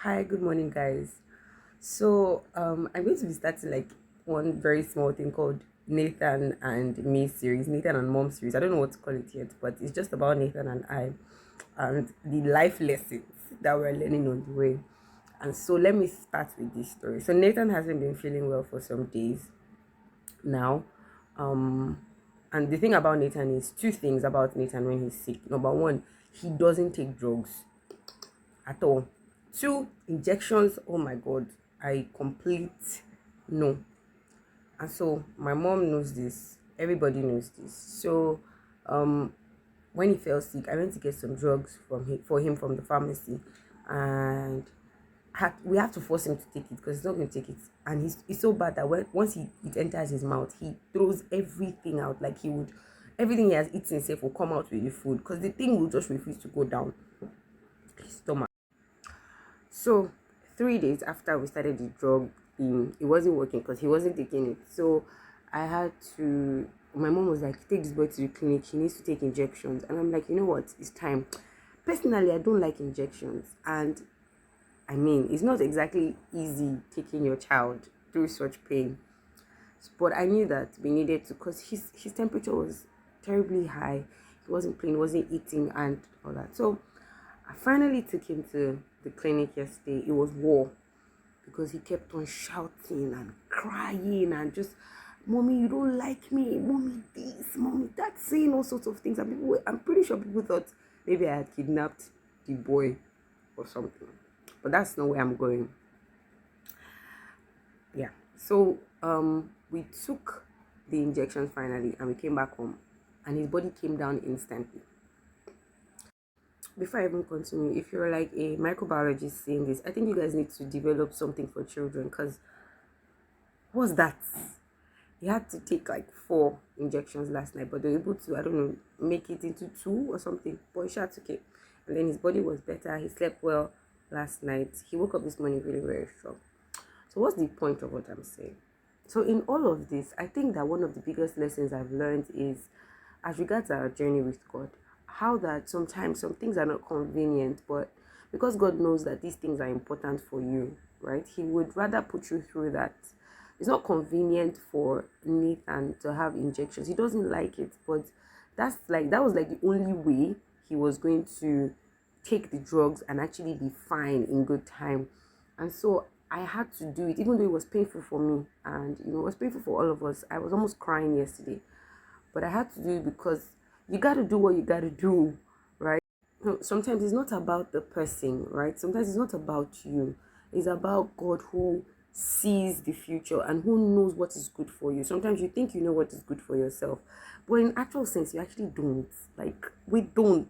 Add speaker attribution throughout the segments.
Speaker 1: Hi, good morning, guys. I'm going to be starting like one very small thing called Nathan and Me series, Nathan and Mom series. I don't know what to call it yet, but it's just about Nathan and I and the life lessons that we're learning on the way. And so let me start with this story. So Nathan hasn't been feeling well for some days now. Um, and the thing about Nathan is two things about Nathan when he's sick. Number one, he doesn't take drugs at all. Two, injections, oh my god, I complete no. And so my mom knows this, everybody knows this. So um when he fell sick, I went to get some drugs for him from the pharmacy, and we have to force him to take it because he's not going to take it. And he's so bad that once it enters his mouth, he throws everything out. Like everything he has eaten safe will come out with the food because the thing will just refuse to go down his stomach. So 3 days after we started the drug thing, it wasn't working because he wasn't taking it. So I had to. My mom was like, "Take this boy to the clinic. He needs to take injections." And I'm like, "You know what? It's time." Personally, I don't like injections, and I mean, it's not exactly easy taking your child through such pain. But I knew that we needed to because his temperature was terribly high. He wasn't playing, wasn't eating, and all that. So I finally took him to the clinic yesterday. It was war because he kept on shouting and crying and just, "Mommy, you don't like me. Mommy, this, mommy, that," saying all sorts of things. And I'm pretty sure people thought maybe I had kidnapped the boy or something. But that's not where I'm going. Yeah. So we took the injections finally and we came back home and his body came down instantly. Before I even continue, if you're like a microbiologist saying this, I think you guys need to develop something for children because what's that? He had to take like 4 injections last night, but they were able to, I don't know, make it into 2 or something. But he sure took it. And then his body was better. He slept well last night. He woke up this morning really very strong. So what's the point of what I'm saying? So in all of this, I think that one of the biggest lessons I've learned is as regards our journey with God, how that sometimes some things are not convenient, but because God knows that these things are important for you, right? He would rather put you through that. It's not convenient for Nathan to have injections. He doesn't like it, but that was like the only way he was going to take the drugs and actually be fine in good time. And so I had to do it, even though it was painful for me and it was painful for all of us. I was almost crying yesterday, but I had to do it because you got to do what you got to do, right? No, sometimes it's not about the person, right? Sometimes it's not about you. It's about God who sees the future and who knows what is good for you. Sometimes you think you know what is good for yourself, but in actual sense, you actually don't. Like, we don't.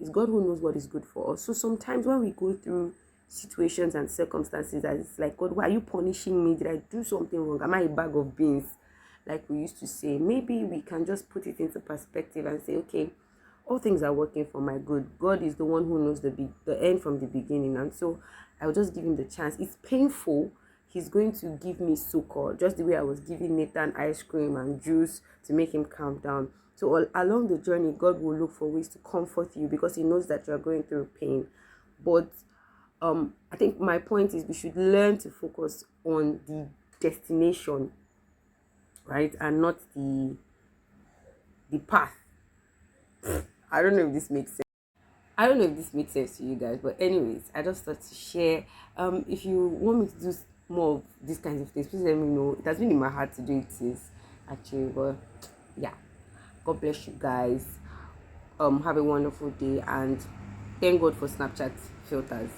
Speaker 1: It's God who knows what is good for us. So sometimes when we go through situations and circumstances that it's like, God, why are you punishing me? Did I do something wrong? Am I a bag of beans? Like we used to say, maybe we can just put it into perspective and say, okay, all things are working for my good. God is the one who knows the end from the beginning. And so I'll just give him the chance. It's painful. He's going to give me succor, just the way I was giving Nathan ice cream and juice to make him calm down. So along the journey, God will look for ways to comfort you because he knows that you're going through pain. But I think my point is we should learn to focus on the destination, right, and not the path. I don't know if this makes sense. I don't know if this makes sense to you guys, but anyways, I just thought to share. If you want me to do more of these kinds of things, please let me know. It has been in my heart to do it since actually, but yeah. God bless you guys. Have a wonderful day and thank God for Snapchat filters.